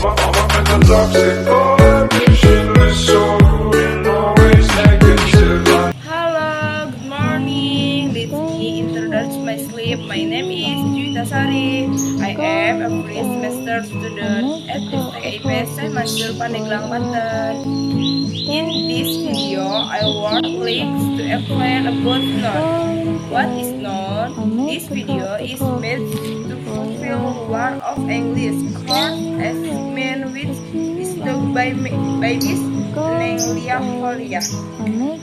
Halo, good morning. Let's introduce my sleep. My name is Juwita Sari. I am a first semester student at STIP Saint Mansur Pandeglang, Banten. In this video, I want links to explain about noun. What is noun? This video is made to fulfill one of English course assignment which is taught by Miss Nenglia Horia.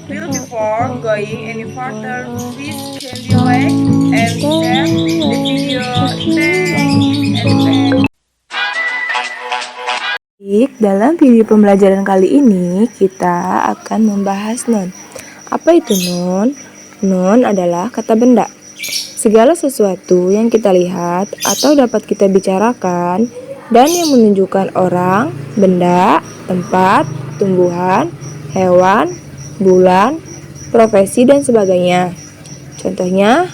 Well, before going any further, please kindly like and share the video. Thanks and thanks. Dalam video pembelajaran kali ini, kita akan membahas noun. Apa itu noun? Noun adalah kata benda. Segala sesuatu yang kita lihat atau dapat kita bicarakan dan yang menunjukkan orang, benda, tempat, tumbuhan, hewan, bulan, profesi, dan sebagainya. Contohnya,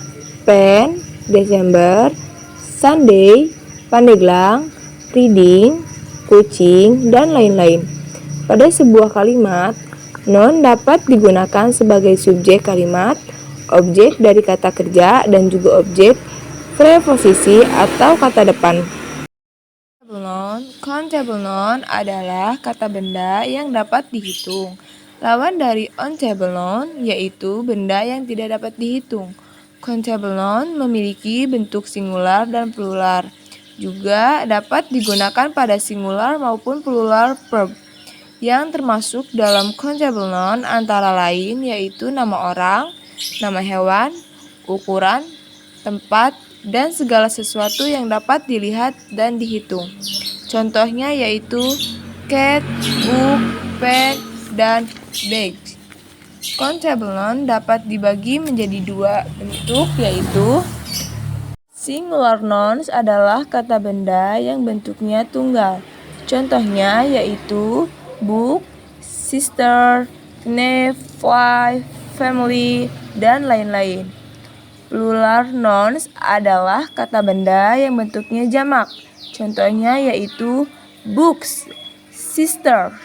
pen, Desember, Sunday, Pandeglang, reading, kucing, dan lain-lain. Pada sebuah kalimat, noun dapat digunakan sebagai subjek kalimat, objek dari kata kerja, dan juga objek preposisi atau kata depan. Countable noun adalah kata benda yang dapat dihitung. Lawan dari uncountable noun yaitu benda yang tidak dapat dihitung. Countable noun memiliki bentuk singular dan plural. Juga dapat digunakan pada singular maupun plural verb. Yang termasuk dalam countable noun antara lain yaitu nama orang, nama hewan, ukuran, tempat, dan segala sesuatu yang dapat dilihat dan dihitung. Contohnya yaitu cat, book, pen, dan bag. Countable noun dapat dibagi menjadi dua bentuk yaitu singular nouns adalah kata benda yang bentuknya tunggal. Contohnya yaitu book, sister, knave, wife, family, dan lain-lain. Plural nouns adalah kata benda yang bentuknya jamak. Contohnya yaitu books, sister,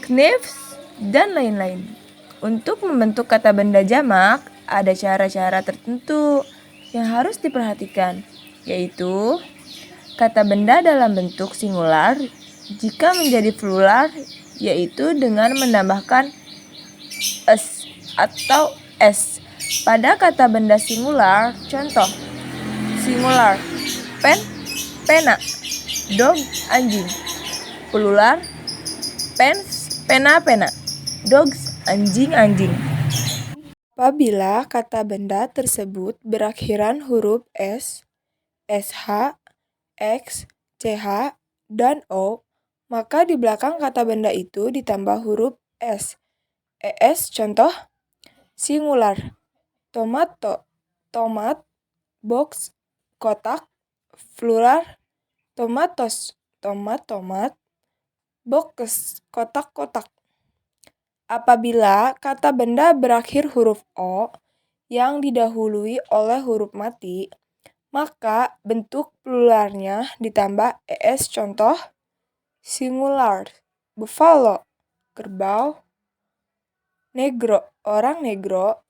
knives, dan lain-lain. Untuk membentuk kata benda jamak, ada cara-cara tertentu yang harus diperhatikan, yaitu kata benda dalam bentuk singular jika menjadi plural, yaitu dengan menambahkan s atau s pada kata benda singular. Contoh, singular, pen, pena, dog, anjing. Plural, pens, pena, pena, dogs, anjing, anjing. Apabila kata benda tersebut berakhiran huruf S, SH, X, CH, dan O, maka di belakang kata benda itu ditambah huruf S. ES contoh, singular, tomato, tomat, box, kotak, plural, tomatos, tomat, box, kotak-kotak. Apabila kata benda berakhir huruf O yang didahului oleh huruf mati, maka bentuk pluralnya ditambah ES contoh, singular, buffalo, kerbau, negro, orang negro,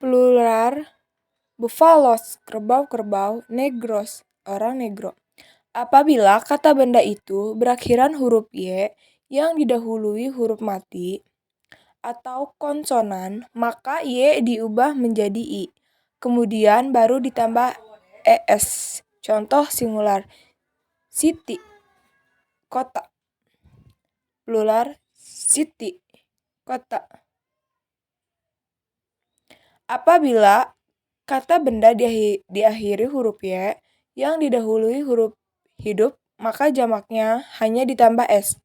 plural, buffalos, kerbau-kerbau, negros, orang negro. Apabila kata benda itu berakhiran huruf Y yang didahului huruf mati atau konsonan, maka Y diubah menjadi I. Kemudian baru ditambah ES. Contoh singular, city, kota. Plural, city, kota. Apabila kata benda diakhiri huruf Y yang didahului huruf hidup, maka jamaknya hanya ditambah S.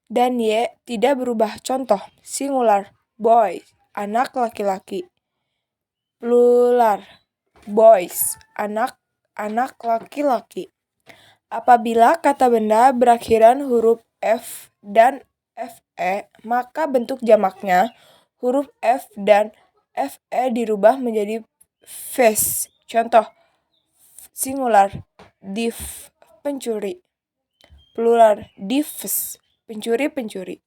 Dan Y tidak berubah. Contoh, singular, boy, anak laki-laki. Plural, boys, anak laki-laki. Apabila kata benda berakhiran huruf F dan FE, maka bentuk jamaknya huruf F dan FE dirubah menjadi face. Contoh, Singular, thief, pencuri. Plural, thieves, pencuri-pencuri.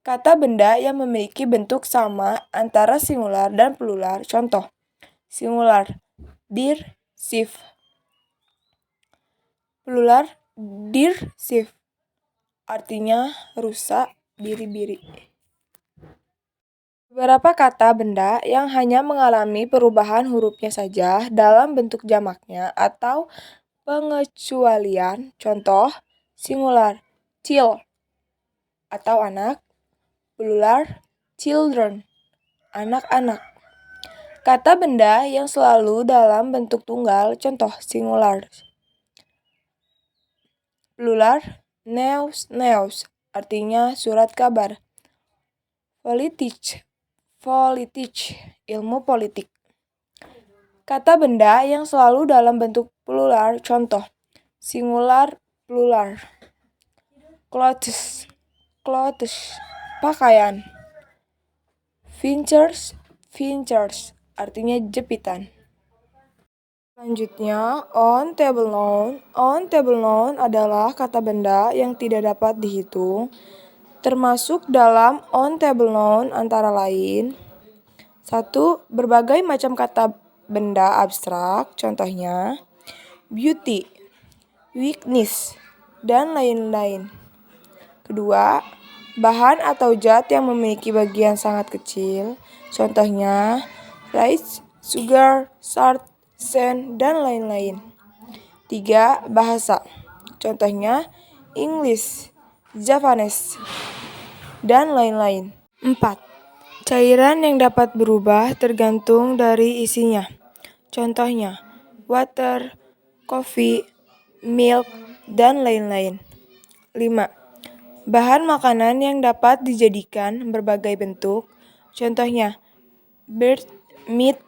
Kata benda yang memiliki bentuk sama antara singular dan plural. Contoh, singular, deer, thief. Plural, deer, thief. Artinya rusa, biri-biri. Beberapa kata benda yang hanya mengalami perubahan hurufnya saja dalam bentuk jamaknya atau pengecualian. Contoh, singular, child atau anak, plural, children, anak-anak. Kata benda yang selalu dalam bentuk tunggal, contoh, singular, plural, news, artinya surat kabar. Politik, ilmu politik. Kata benda yang selalu dalam bentuk plural, contoh, singular, plural. Clothes, pakaian. Vinchers, artinya jepitan. Selanjutnya, on table noun. On table noun adalah kata benda yang tidak dapat dihitung. Termasuk dalam on table noun antara lain 1. Berbagai macam kata benda abstrak, contohnya beauty, weakness, dan lain-lain. Kedua, bahan atau zat yang memiliki bagian sangat kecil, contohnya rice, sugar, salt, sand, dan lain-lain. 3. Bahasa, contohnya English, Japanese, dan lain-lain. 4. Cairan yang dapat berubah tergantung dari isinya. Contohnya, water, coffee, milk, dan lain-lain. 5. Bahan makanan yang dapat dijadikan berbagai bentuk. Contohnya, bird, meat,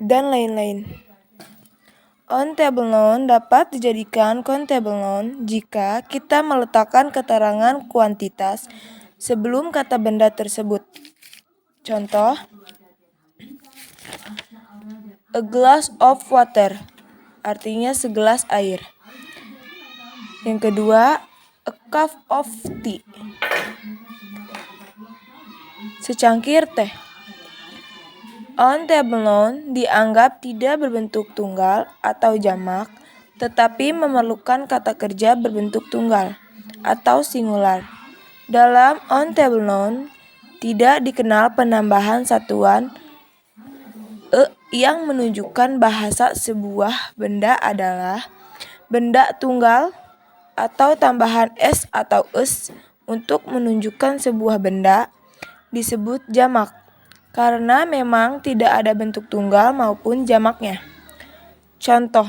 dan lain-lain. On table noun dapat dijadikan countable noun jika kita meletakkan keterangan kuantitas sebelum kata benda tersebut. Contoh, a glass of water, artinya segelas air. Yang kedua, a cup of tea, secangkir teh. On table noun dianggap tidak berbentuk tunggal atau jamak, tetapi memerlukan kata kerja berbentuk tunggal atau singular. Dalam on table noun tidak dikenal penambahan satuan yang menunjukkan bahasa sebuah benda adalah benda tunggal atau tambahan s atau es untuk menunjukkan sebuah benda disebut jamak. Karena memang tidak ada bentuk tunggal maupun jamaknya. Contoh,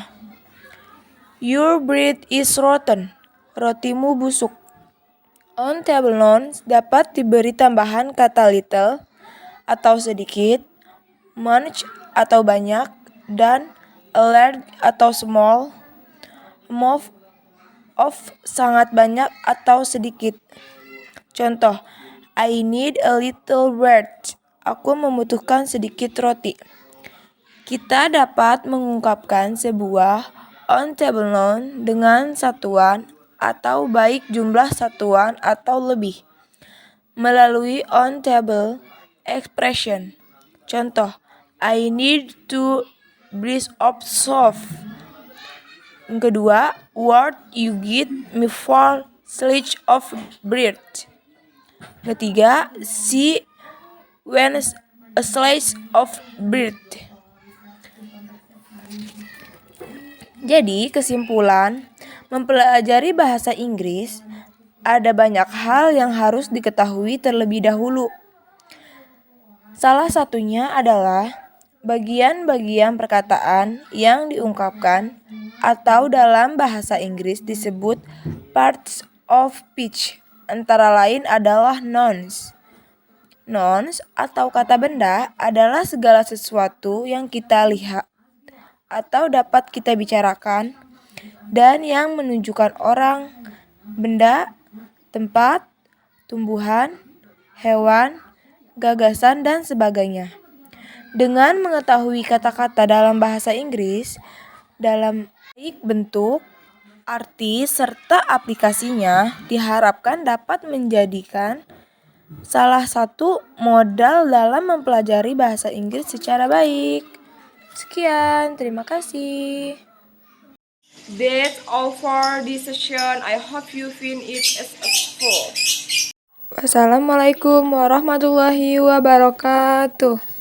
your bread is rotten, rotimu busuk. On table nouns dapat diberi tambahan kata little atau sedikit, much atau banyak, dan a large atau small, most of sangat banyak atau sedikit. Contoh, I need a little bread. Aku membutuhkan sedikit roti. Kita dapat mengungkapkan sebuah on table noun dengan satuan atau baik jumlah satuan atau lebih melalui on table expression. Contoh, I need 2 breads of soap. Yang kedua, what you get me 4 slices of bread. Ketiga, she wants a slice of bread. Jadi, kesimpulan, mempelajari bahasa Inggris ada banyak hal yang harus diketahui terlebih dahulu. Salah satunya adalah bagian-bagian perkataan yang diungkapkan atau dalam bahasa Inggris disebut parts of speech. Antara lain adalah nouns. Nouns atau kata benda adalah segala sesuatu yang kita lihat atau dapat kita bicarakan dan yang menunjukkan orang, benda, tempat, tumbuhan, hewan, gagasan, dan sebagainya. Dengan mengetahui kata-kata dalam bahasa Inggris, dalam baik bentuk, arti, serta aplikasinya diharapkan dapat menjadikan salah satu modal dalam mempelajari bahasa Inggris secara baik. Sekian, terima kasih. That's all for this session. I hope you find it as useful. Wassalamualaikum warahmatullahi wabarakatuh.